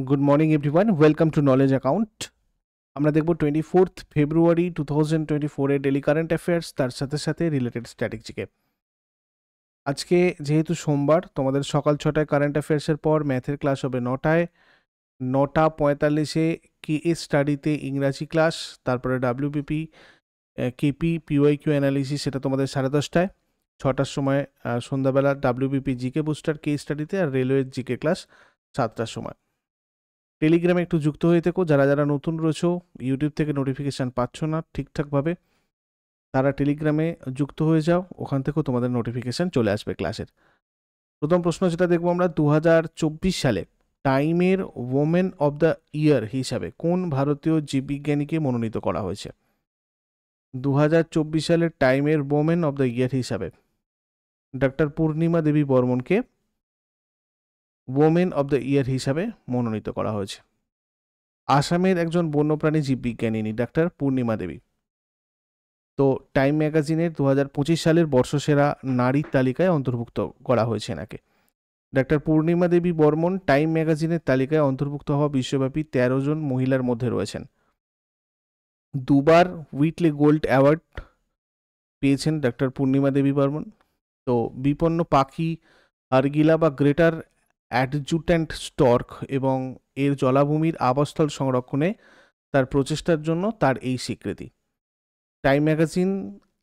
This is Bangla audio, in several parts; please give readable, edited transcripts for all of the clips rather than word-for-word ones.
Good morning everyone, welcome to knowledge account. আমরা দেখব 24 ফেব্রুয়ারি 2024 এর ডেলি কারেন্ট অ্যাফেয়ার্স, তার সাথে সাথে রিলেটেড স্ট্র্যাটেজিকে। আজকে যেহেতু সোমবার, তোমাদের সকাল 6টায় কারেন্ট অ্যাফেয়ার্সের পর ম্যাথের ক্লাস হবে 9টায়, 9:45-এ কেএস স্টাডিতে ইংরাজি ক্লাস, তারপরে ডাব্লিউবিপি, কেপি, পিওয়াইকিউ অ্যানালিসিস, সেটা তোমাদের 10:30টায়। 6টার সময় সন্ধ্যাবেলা ডাব্লিউবিপি জিকে বুস্টার কে স্টাডিতে, আর রেলওয়ের জিকে ক্লাস 7টার সময়। টেলিগ্রামে একটু যুক্ত হয়ে থেকো। যারা যারা নতুন রয়েছো, ইউটিউব থেকে নোটিফিকেশান পাচ্ছ না ঠিকঠাকভাবে, তারা টেলিগ্রামে যুক্ত হয়ে যাও, ওখান থেকেও তোমাদের নোটিফিকেশান চলে আসবে ক্লাসের। প্রথম প্রশ্ন যেটা দেখবো আমরা, 2024 সালে টাইমের ওমেন অব দ্য ইয়ার হিসাবে কোন ভারতীয় জীববিজ্ঞানীকে মনোনীত করা হয়েছে? 2024 সালের টাইমের ওমেন অব দ্য ইয়ার হিসাবে ডক্টর পূর্ণিমা দেবী বর্মনকে ওমেন অব দ্য ইয়ার হিসাবে মনোনীত করা হয়েছে। আসামের একজন বন্যপ্রাণী জীববিজ্ঞানী ডাক্তার পূর্ণিমা দেবী। তো টাইম ম্যাগাজিনের 2025 সালের বর্ষসেরা নারীর তালিকায় অন্তর্ভুক্ত করা হয়েছে এনাকে। ডাক্তার পূর্ণিমা দেবী বর্মন টাইম ম্যাগাজিনের তালিকায় অন্তর্ভুক্ত হওয়া বিশ্বব্যাপী 13 জন মহিলার মধ্যে রয়েছেন। দুবার হুইটলি গোল্ড অ্যাওয়ার্ড পেয়েছেন ডাক্তার পূর্ণিমা দেবী বর্মন। তো বিপন্ন পাখি আরগিলা বা গ্রেটার অ্যাডজুট্যান্ট স্টর্ক এবং এর জলাভূমির আবাসস্থল সংরক্ষণে তার প্রচেষ্টার জন্য তার এই স্বীকৃতি। টাইম ম্যাগাজিন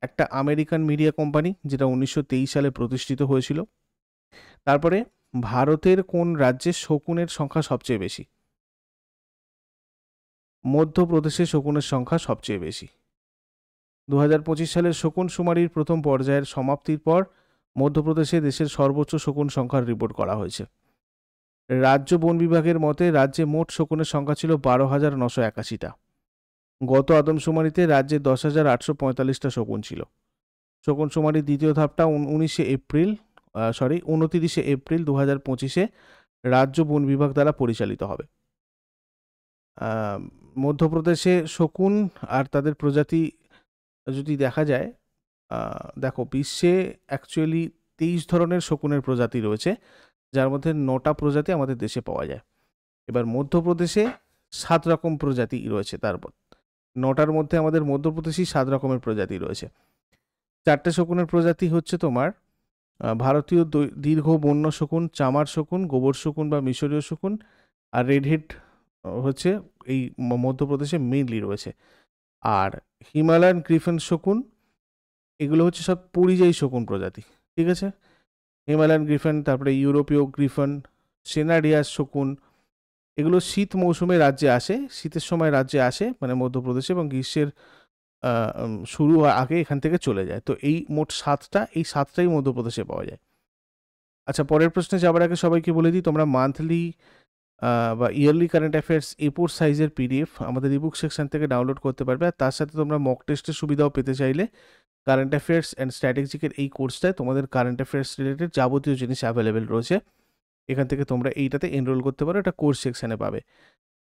একটা আমেরিকান মিডিয়া কোম্পানি, যেটা 1923 সালে প্রতিষ্ঠিত হয়েছিল। তারপরে ভারতের কোন রাজ্যে শকুনের সংখ্যা সবচেয়ে বেশি? মধ্যপ্রদেশে শকুনের সংখ্যা সবচেয়ে বেশি। 2025 সালের শকুন শুমারির প্রথম পর্যায়ের সমাপ্তির পর মধ্যপ্রদেশে দেশের সর্বোচ্চ শকুন সংখ্যার রিপোর্ট করা হয়েছে। রাজ্য বন বিভাগের মতে রাজ্যে মোট শকুনের সংখ্যা ছিল 12,981টা। গত আদমশুমারিতে রাজ্যে 10,845টা শকুন ছিল। শকুন শুমারির দ্বিতীয় ধাপটা 29 এপ্রিল 2025-এ রাজ্য বন বিভাগ দ্বারা পরিচালিত হবে। মধ্যপ্রদেশে শকুন আর তাদের প্রজাতি যদি দেখা যায়, দেখো বিশ্বে অ্যাকচুয়ালি 23 ধরনের শকুনের প্রজাতি রয়েছে, যার মধ্যে 9টা প্রজাতি আমাদের দেশে পাওয়া যায়। এবার মধ্যপ্রদেশে 7 রকম প্রজাতি রয়েছে, তারপর 9টার মধ্যে আমাদের মধ্যপ্রদেশেই 7 রকমের প্রজাতি রয়েছে। 4টে শকুনের প্রজাতি হচ্ছে তোমার ভারতীয় দীর্ঘ বন্য শকুন, চামার শকুন, গোবর শকুন বা মিশরীয় শকুন, আর রেডহেড হচ্ছে এই মধ্যপ্রদেশে মেইনলি রয়েছে। আর হিমালয়ান গ্রিফন শকুন, এগুলো হচ্ছে সব পরিযায়ী শকুন প্রজাতি, ঠিক আছে? হিমালয়ান গ্রিফন, তারপরে ইউরোপীয় গ্রিফন, সেনাডিয়াস শকুন, এগুলো শীত মৌসুমে রাজ্যে আসে, শীতের সময় রাজ্যে আসে মানে মধ্যপ্রদেশে, এবং গ্রীষ্মের শুরু আগে এখান থেকে চলে যায়। তো এই মোট 7টা, এই 7টাই মধ্যপ্রদেশে পাওয়া যায়। আচ্ছা, পরের প্রশ্নে যাওয়ার আগে সবাইকে বলে দিই, তোমরা মান্থলি বা ইয়ারলি কারেন্ট অ্যাফেয়ার্স A4 সাইজের PDF আমাদের ইবুক সেকশন থেকে ডাউনলোড করতে পারবে। আর তার সাথে তোমরা মক টেস্টের সুবিধাও পেতে চাইলে কারেন্ট অ্যাফেয়ার্স অ্যান্ড স্ট্র্যাটেজিকের এই কোর্সটায় তোমাদের কারেন্ট অ্যাফেয়ার্স রিলেটেড যাবতীয় জিনিস অ্যাভেলেবেল রয়েছে। এখান থেকে তোমরা এইটাতে এনরোল করতে পারো, এটা কোর্স সেকশানে পাবে।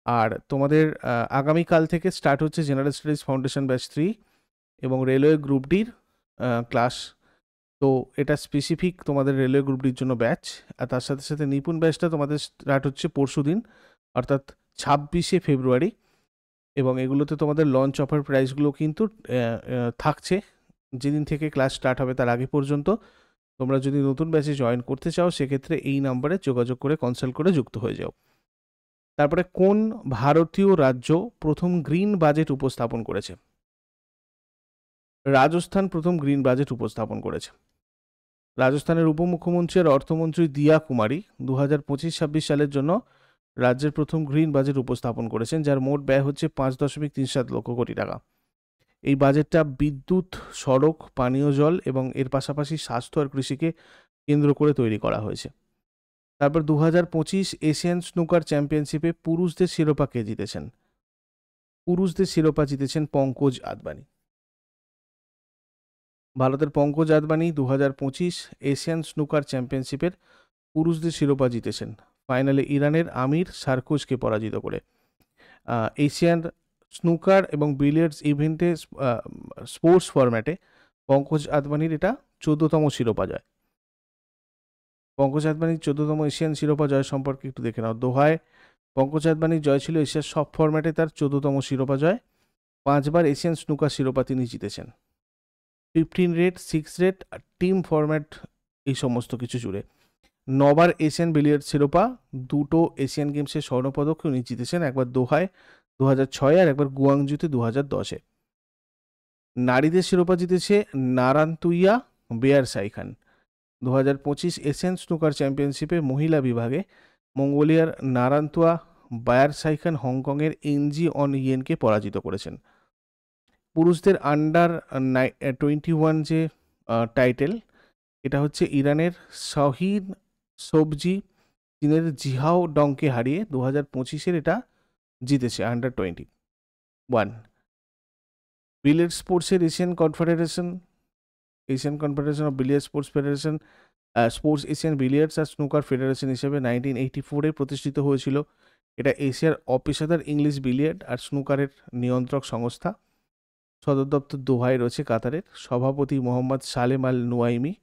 আর তোমাদের আগামীকাল থেকে স্টার্ট হচ্ছে জেনারেল স্টাডিজ ফাউন্ডেশন ব্যাচ 3 এবং রেলওয়ে গ্রুপ ডির ক্লাস। তো এটা স্পেসিফিক তোমাদের রেলওয়ে গ্রুপ ডির জন্য ব্যাচ। আর তার সাথে সাথে নিপুণ ব্যাচটা তোমাদের স্টার্ট হচ্ছে পরশু দিন, অর্থাৎ 26শে ফেব্রুয়ারি, এবং এগুলোতে তোমাদের লঞ্চ অফার প্রাইসগুলো কিন্তু থাকছে যেদিন থেকে ক্লাস স্টার্ট হবে তার আগে পর্যন্ত। তোমরা যদি নতুন ব্যাচে জয়েন করতে চাও, সেক্ষেত্রে এই নাম্বারে যোগাযোগ করে কনসাল্ট করে যুক্ত হয়ে যাও। তারপরে কোন ভারতীয় রাজ্য প্রথম গ্রিন বাজেট উপস্থাপন করেছে? রাজস্থান প্রথম গ্রিন বাজেট উপস্থাপন করেছে। রাজস্থানের উপমুখ্যমন্ত্রী আর অর্থমন্ত্রী দিয়া কুমারী 2025-26 সালের জন্য রাজ্যের প্রথম গ্রিন বাজেট উপস্থাপন করেছেন, যার মোট ব্যয় হচ্ছে 5.37 লক্ষ কোটি টাকা। এই বাজেটটা বিদ্যুৎ, সড়ক, পানীয় জল এবং এর পাশাপাশি স্বাস্থ্য আর কৃষিকে কেন্দ্র করে তৈরি করা হয়েছে। তারপর 2025 এশিয়ান স্নুকার চ্যাম্পিয়নশিপে পুরুষদের শিরোপা কে জিতেছেন? পুরুষদের শিরোপা জিতেছেন পঙ্কজ আদবানি। ভারতের পঙ্কজ আদবানি 2025 এশিয়ান স্নুকার চ্যাম্পিয়নশিপের পুরুষদের শিরোপা জিতেছেন, ফাইনালে ইরানের আমির সারকোজকে পরাজিত করে। এশিয়ান স্নুকার এবং বিলিয়ার্ডস ইভেন্টে স্পোর্টস ফরম্যাটে পঙ্কজ আদবানির এটা 14তম শিরোপা জয়। পঙ্কজ আদবানির 14তম এশিয়ান শিরোপা জয় সম্পর্কে একটু দেখে নাও। দোহায় পঙ্কজ আদবানির জয় ছিল এশিয়ার সব ফরম্যাটে তার 14তম শিরোপা জয়। 5বার এশিয়ান স্নুকার শিরোপা তিনি জিতেছেন। 15 রেট, 6 রেট, টিম ফরম্যাট, এই সমস্ত কিছু জুড়ে 9বার এশিয়ান বিলিয়ার্ড শিরোপা, 2টো এশিয়ান গেমসের স্বর্ণপদক উনি জিতেছেন, একবার দোহায় 2006 আর একবার গুয়াংজুতে 2010-এ। নারীদের শিরোপা জিতেছে নারান্তুইয়া বেয়ার সাইখান। 2025 এশিয়ান স্নুকার চ্যাম্পিয়নশিপে মহিলা বিভাগে মঙ্গোলিয়ার নারান্তুয়া বায়ার সাইখান হংকংয়ের এনজি অন ইয়েনকে পরাজিত করেছেন। পুরুষদের আন্ডার 21 যে টাইটেল, এটা হচ্ছে ইরানের শাহিন সোবজি চীনের জিহাও ডংকে হারিয়ে 2025-এর এটা জিতেছে আন্ডার 21। বিলিয়ার্ড স্পোর্টসের Asian confederation of billiard sports federation sports Asian billiards আর স্নুকার ফেডারেশন হিসেবে 1984-এ প্রতিষ্ঠিত হয়েছিল। এটা এশিয়ার অপেশাদার ইংলিশ বিলিয়ার্ড আর স্নুকারের নিয়ন্ত্রক সংস্থা। সদর দপ্তর দোহায় রয়েছে কাতারের। সভাপতি মোহাম্মদ সালেম আল নুয়াইমি।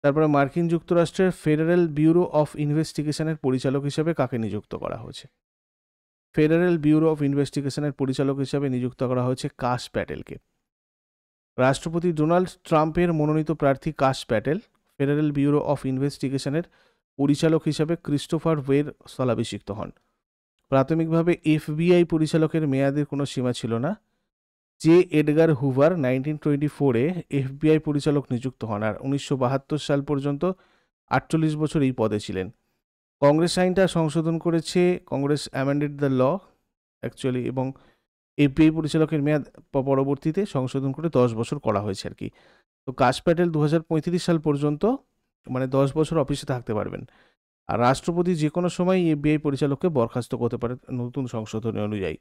তারপরে মার্কিন যুক্তরাষ্ট্রের ফেডারেল ব্যুরো অফ ইনভেস্টিগেশনের পরিচালক হিসেবে কাকে নিযুক্ত করা হয়েছে? ফেডারেল ব্যুরো অফ ইনভেস্টিগেশনের পরিচালক হিসেবে নিযুক্ত করা হয়েছে কাশ প্যাটেলকে। রাষ্ট্রপতি ডোনাল্ড ট্রাম্পের মনোনীত প্রার্থী কাশ প্যাটেল ফেডারেল ব্যুরো অফ ইনভেস্টিগেশনের পরিচালক হিসেবে ক্রিস্টোফার ওয়ের স্থলাভিষিক্ত হন। প্রাথমিকভাবে এফবিআই পরিচালকের মেয়াদের কোনো সীমা ছিল না। জে এডগার হুভার 1924-এ এফবিআই পরিচালক নিযুক্ত হন আর 1972 সাল পর্যন্ত 48 বছর এই পদে ছিলেন। কংগ্রেস আইনটা সংশোধন করেছে, Congress amended the law actually, এবং এফবিআই পরিচালকের মেয়াদ পরবর্তীতে সংশোধন করে 10 বছর করা হয়েছে আর কি। তো কাশ প্যাটেল 2035 সাল পর্যন্ত মানে 10 বছর অফিসে থাকতে পারবেন। আর রাষ্ট্রপতি যে কোনো সময় এফবিআই পরিচালককে বরখাস্ত করতে পারে নতুন সংশোধনী অনুযায়ী।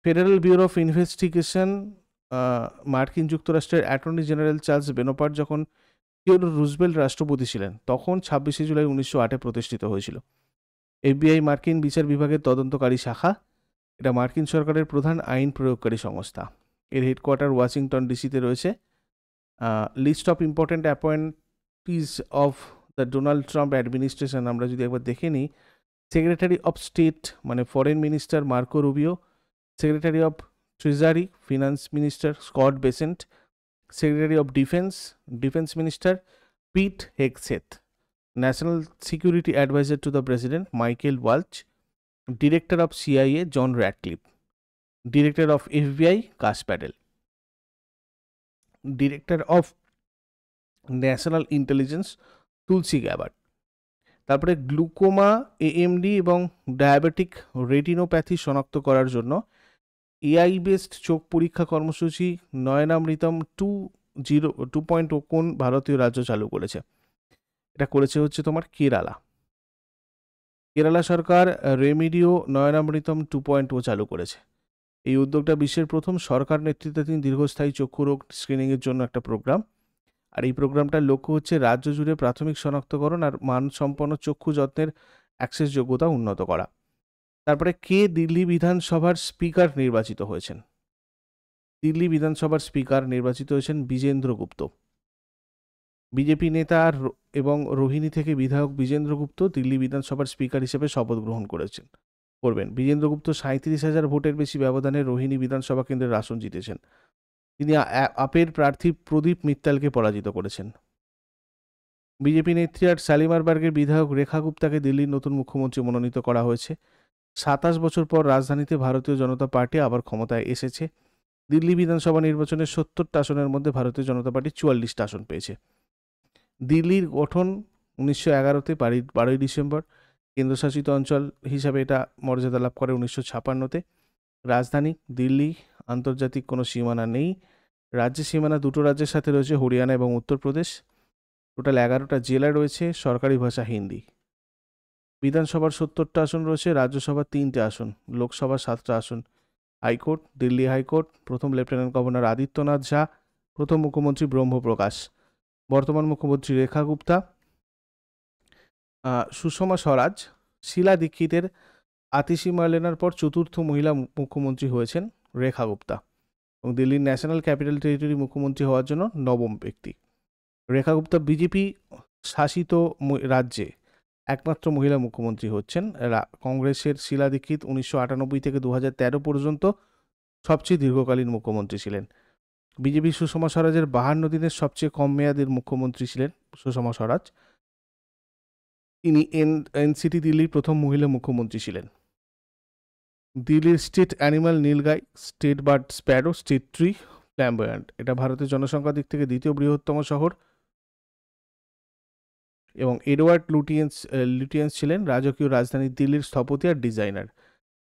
ফেডারেল ব্যুরো অফ ইনভেস্টিগেশন মার্কিন যুক্তরাষ্ট্রের অ্যাটর্নি জেনারেল চার্লস বেনোপার যখন থিওডোর রুজভেল্ট রাষ্ট্রপতি ছিলেন তখন 26শে জুলাই 1908-এ প্রতিষ্ঠিত হয়েছিল। এফবিআই মার্কিন বিচার বিভাগের তদন্তকারী শাখা। এটা মার্কিন সরকারের প্রধান আইন প্রয়োগকারী সংস্থা। এর হেডকোয়ার্টার ওয়াশিংটন ডিসিতে রয়েছে। List of important appointees of the Donald Trump administration আমরা যদি একবার দেখে নিই, সেক্রেটারি অফ স্টেট মানে foreign minister Marco Rubio, secretary of treasury finance minister Scott Bessent, secretary of defence minister Pete Hegseth, national security adviser to the president Michael Waltz, director of CIA John Ratcliffe, director of FBI Kash Patel, director of national intelligence Tulsi Gabbard. তারপরে গ্লুকোমা, এএমডি এবং ডায়াবেটিক রেটিনোপ্যাথি শনাক্ত করার জন্য এআই বেসড চোখ পরীক্ষা কর্মসূচি নয়নামৃতম 2.0 কোন ভারতীয় রাজ্য চালু করেছে? এটা করেছে হচ্ছে তোমার কেরালা সরকার রেমিডিও নয়নামৃতম 2.0 চালু করেছে। এই উদ্যোগটা বিশ্বের প্রথম সরকার নেতৃত্বাধীন দীর্ঘস্থায়ী চক্ষু রোগ স্ক্রিনিংয়ের জন্য একটা প্রোগ্রাম। আর এই প্রোগ্রামটার লক্ষ্য হচ্ছে রাজ্য জুড়ে প্রাথমিক শনাক্তকরণ আর মানসম্পন্ন চক্ষু যত্নের অ্যাক্সেস যোগ্যতা উন্নত করা। তারপরে কে দিল্লি বিধানসভার স্পিকার নির্বাচিত হয়েছেন? দিল্লি বিধানসভার স্পিকার নির্বাচিত হয়েছেন বিজেন্দ্র গুপ্ত। বিজেপি নেতা এবং রোহিণী থেকে বিধায়ক বিজেন্দ্র গুপ্ত দিল্লি বিধানসভার স্পিকার হিসেবে শপথ গ্রহণ করবেন। বিজেন্দ্র গুপ্ত 37,000 ভোটের বেশি ব্যবধানে রোহিণী বিধানসভা কেন্দ্রের আসন জিতেছেন। তিনি আপের প্রার্থী প্রদীপ মিত্তালকে পরাজিত করেছেন। বিজেপি নেত্রী আর শালিমারবার্গের বিধায়ক রেখা গুপ্তাকে দিল্লির নতুন মুখ্যমন্ত্রী মনোনীত করা হয়েছে। 27 বছর পর রাজধানীতে ভারতীয় জনতা পার্টি আবার ক্ষমতায় এসেছে। দিল্লি বিধানসভা নির্বাচনে 70টা আসনের মধ্যে ভারতীয় জনতা পার্টি 44টা আসন পেয়েছে। দিল্লির গঠন 1911-তে 12ই ডিসেম্বর। কেন্দ্রশাসিত অঞ্চল হিসাবে এটা মর্যাদা লাভ করে 1956-তে। রাজধানী দিল্লি, আন্তর্জাতিক কোনো সীমানা নেই। রাজ্যের সীমানা দুটো রাজ্যের সাথে রয়েছে, হরিয়ানা এবং উত্তরপ্রদেশ। টোটাল 11টা জেলা রয়েছে, সরকারি ভাষা হিন্দি। বিধানসভার 70টা আসন রয়েছে, রাজ্যসভার 3টে আসন, লোকসভার 7টা আসন। হাইকোর্ট দিল্লি হাইকোর্ট, প্রথম লেফটেন্যান্ট গভর্নর আদিত্যনাথ ঝা, প্রথম মুখ্যমন্ত্রী ব্রহ্মপ্রকাশ, বর্তমান মুখ্যমন্ত্রী রেখা গুপ্তা। সুষমা স্বরাজ শীলা দীক্ষিতের আতিশি মার্লেনার পর চতুর্থ মহিলা মুখ্যমন্ত্রী হয়েছেন রেখা গুপ্তা এবং দিল্লির ন্যাশনাল ক্যাপিটাল টেরিটরি মুখ্যমন্ত্রী হওয়ার জন্য নবম ব্যক্তি। রেখা গুপ্তা বিজেপি শাসিত রাজ্যে একমাত্র মহিলা মুখ্যমন্ত্রী হচ্ছেন। কংগ্রেসের শীলা দীক্ষিত 1998 থেকে 2013 পর্যন্ত সবচেয়ে দীর্ঘকালীন মুখ্যমন্ত্রী ছিলেন। বিজেপি সুষমা স্বরাজের 52 দিনের সবচেয়ে কম মেয়াদের মুখ্যমন্ত্রী ছিলেন সুষমা স্বরাজ। তিনি এনসিটি দিল্লির প্রথম মহিলা মুখ্যমন্ত্রী ছিলেন। দিল্লির state animal nilgai, state bird sparrow, state tree flamboyant. এটা ভারতের জনসংখ্যার দিক থেকে দ্বিতীয় বৃহত্তম শহর। এবং এডওয়ার্ড লুটিয়েন্স ছিলেন রাজকীয় রাজধানী দিল্লির স্থপতি আর ডিজাইনার।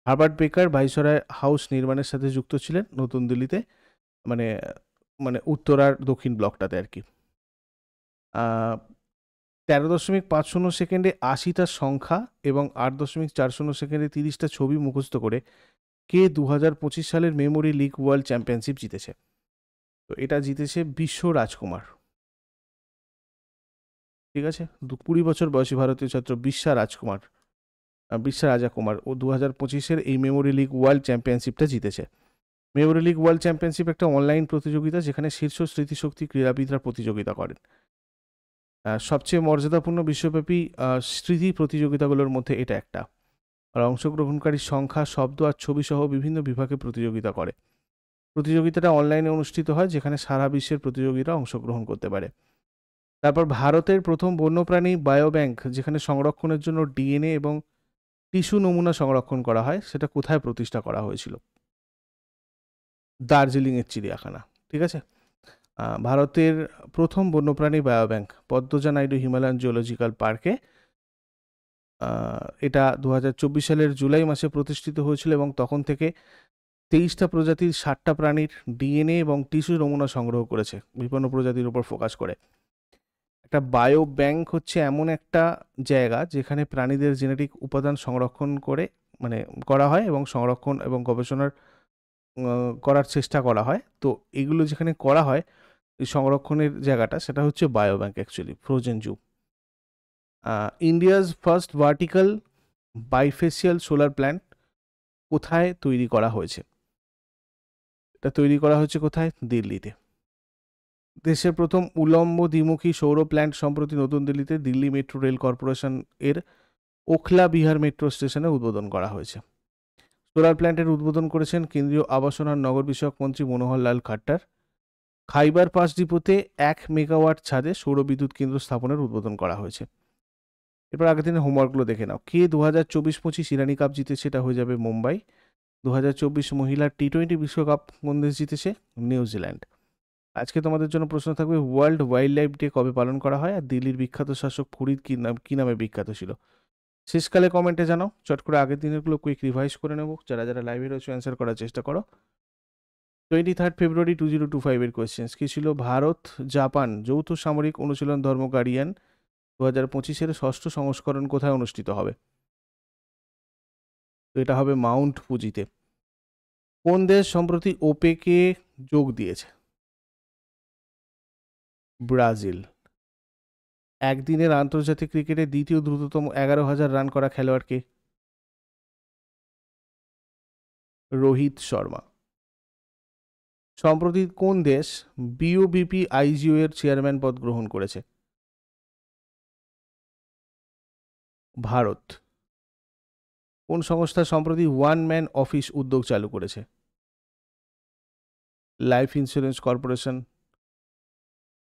হার্বার্ট বেকার ভাইসরয় হাউস নির্মাণের সাথে যুক্ত ছিলেন নতুন দিল্লিতে, মানে মানে উত্তর আর দক্ষিণ ব্লকটাতে আর কি। 13.50 সেকেন্ডে 80টা সংখ্যা এবং 8.40 সেকেন্ডে 30টা ছবি মুখস্থ করে কে 2025 সালের মেমোরি লিগ ওয়ার্ল্ড চ্যাম্পিয়নশিপ জিতেছে? তো এটা জিতেছে বিশ্ব রাজকুমার। ঠিক আছে, 20 বছর বয়সী ভারতীয় ছাত্র বিশ্বা রাজা কুমার ও 2025-এর এই মেমোরি লিগ ওয়ার্ল্ড চ্যাম্পিয়নশিপটা জিতেছে। মেমোরি লিগ ওয়ার্ল্ড চ্যাম্পিয়নশিপ একটা অনলাইন প্রতিযোগিতা যেখানে শীর্ষ স্মৃতিশক্তি ক্রীড়াবিদরা প্রতিযোগিতা করেন। সবচেয়ে মর্যাদাপূর্ণ বিশ্বব্যাপী স্মৃতি প্রতিযোগিতাগুলোর মধ্যে এটা একটা। আর অংশগ্রহণকারী সংখ্যা, শব্দ আর ছবি সহ বিভিন্ন বিভাগে প্রতিযোগিতা করে। প্রতিযোগিতাটা অনলাইনে অনুষ্ঠিত হয় যেখানে সারা বিশ্বের প্রতিযোগীরা অংশগ্রহণ করতে পারে। তারপর ভারতের প্রথম বন্যপ্রাণী বায়োব্যাংক, যেখানে সংরক্ষণের জন্য ডিএনএ এবং টিস্যু নমুনা সংরক্ষণ করা হয়, সেটা কোথায় প্রতিষ্ঠা করা হয়েছিল? দার্জিলিংয়ের চিড়িয়াখানা। ঠিক আছে। ভারতের প্রথম বন্যপ্রাণী বায়োব্যাংক পদ্মজা নাইডু হিমালয়ান জিওলজিক্যাল পার্কে, এটা 2024 সালের জুলাই মাসে প্রতিষ্ঠিত হয়েছিল এবং তখন থেকে 23টা প্রজাতির 60টা প্রাণীর ডিএনএ এবং টিস্যু নমুনা সংগ্রহ করেছে বিভিন্ন প্রজাতির উপর ফোকাস করে। একটা বায়ো ব্যাংক হচ্ছে এমন একটা জায়গা যেখানে প্রাণীদের জেনেটিক উপাদান সংরক্ষণ করা হয় এবং সংরক্ষণ এবং গবেষণার করার চেষ্টা করা হয়। তো এগুলো যেখানে করা হয়, এই সংরক্ষণের জায়গাটা, সেটা হচ্ছে bio bank, actually frozen zoo. India's first vertical bifacial solar plant কোথায় তৈরি করা হয়েছে? এটা তৈরি করা হয়েছে কোথায়? দিল্লিতে। দেশের প্রথম উলম্ব দ্বিমুখী সৌর প্ল্যান্ট সম্প্রতি নতুন দিল্লিতে দিল্লি মেট্রো রেল কর্পোরেশন এর ওখলা বিহার মেট্রো স্টেশনে উদ্বোধন করা হয়েছে। সোলার প্ল্যান্টের উদ্বোধন করেছেন কেন্দ্রীয় আবাসন আর নগর বিষয়ক মন্ত্রী মনোহর লাল খাট্টার। খাইবার পাস ডিপোতে 1 মেগাওয়াট ছাদে সৌর বিদ্যুৎ কেন্দ্র স্থাপনের উদ্বোধন করা হয়েছে। এরপর আগের দিনের হোমওয়ার্কগুলো দেখে নাও। কে 2024-25 ইরানি কাপ জিতেছে? সেটা হয়ে যাবে মুম্বাই। 2024 মহিলা টি20 বিশ্বকাপ কোন দেশ জিতেছে? নিউজিল্যান্ড। আজকে তোমাদের জন্য প্রশ্ন থাকবে, ওয়ার্ল্ড ওয়াইল্ড লাইফ ডে কবে পালন করা হয়? আর দিল্লির বিখ্যাত শাসক ফরিদ কি নামে বিখ্যাত ছিল? শেষকালে কমেন্টে জানাও। চট করে আগের দিনেরগুলো কুইক রিভাইজ করে নেব। যারা লাইভে রয়েছে অ্যান্সার করার চেষ্টা করো। 23 ফেব্রুয়ারি 2025 এর কোয়েশ্চেন্স কি ছিল? ভারত জাপান যৌথ সামরিক অনুশীলন ধর্ম গার্ডিয়ান 2025-এর 6ষ্ঠ সংস্করণ কোথায় অনুষ্ঠিত হবে? তো এটা হবে মাউন্ট ফুজিতে। কোন দেশ সম্প্রতি ওপেকে যোগ দিয়েছে? ব্রাজিল। একদিনের আন্তর্জাতিক ক্রিকেটে দ্বিতীয় দ্রুততম 11,000 রান করা খেলোয়াড়কে? রোহিত শর্মা। সম্প্রতি কোন দেশ বিওবিপি আইজিও এর চেয়ারম্যান পদ গ্রহণ করেছে? ভারত। কোন সংস্থা সম্প্রতি ওয়ান ম্যান অফিস উদ্যোগ চালু করেছে? Life insurance corporation.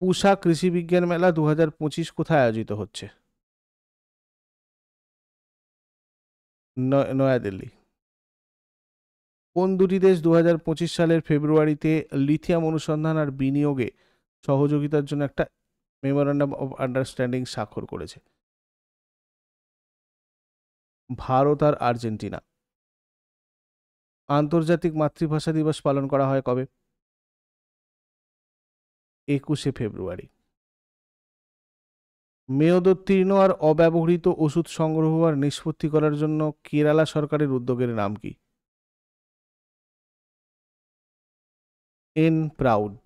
পুষা কৃষি বিজ্ঞান মেলা 2025 কোথায় আয়োজিত হচ্ছে? নয়াদিল্লি। কোন দুটি দেশ 2025 সালের ফেব্রুয়ারিতে লিথিয়াম অনুসন্ধান আর বিনিয়োগে সহযোগিতার জন্য একটা মেমোরান্ডাম অফ আন্ডারস্ট্যান্ডিং স্বাক্ষর করেছে? ভারত আর আর্জেন্টিনা। আন্তর্জাতিক মাতৃভাষা দিবস পালন করা হয় কবে? 21 ফেব্রুয়ারি। মেয়াদোত্তীর্ণ আর অব্যবহৃত ওষুধ সংগ্রহ আর নিষ্পত্তি করার জন্য কেরালা সরকারের উদ্যোগের নাম কি? N proud.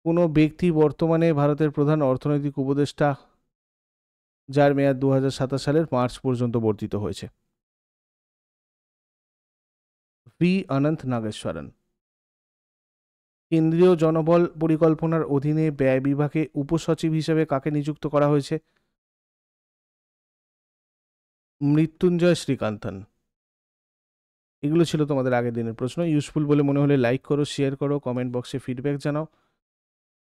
কোনো ব্যক্তি বর্তমানে ভারতের প্রধান অর্থনৈতিক উপদেষ্টা যার মেয়াদ 2027 সালের মার্চ পর্যন্ত বর্ধিত হয়েছে? ভি অনন্ত নাগেশ্বরন। কেন্দ্রীয় জনবল পরিকল্পনার অধীনে ব্যয় বিভাগে উপসচিব হিসেবে কাকে নিযুক্ত করা হয়েছে? মৃত্যুঞ্জয় শ্রীকান্তন। এগুলো ছিল তোমাদের আগের দিনের প্রশ্ন। ইউজফুল বলে মনে হলে লাইক করো, শেয়ার করো, কমেন্ট বক্সে ফিডব্যাক জানাও।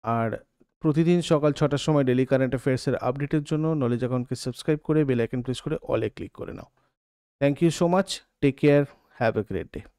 আর প্রতিদিন সকাল 6টার সময় ডেলি কারেন্ট অ্যাফেয়ার্সের আপডেটের জন্য নলেজ অ্যাকাউন্টকে সাবস্ক্রাইব করে বেল আইকন প্রেস করে অলে ক্লিক করে নাও। Thank you so much, take care, have a great day.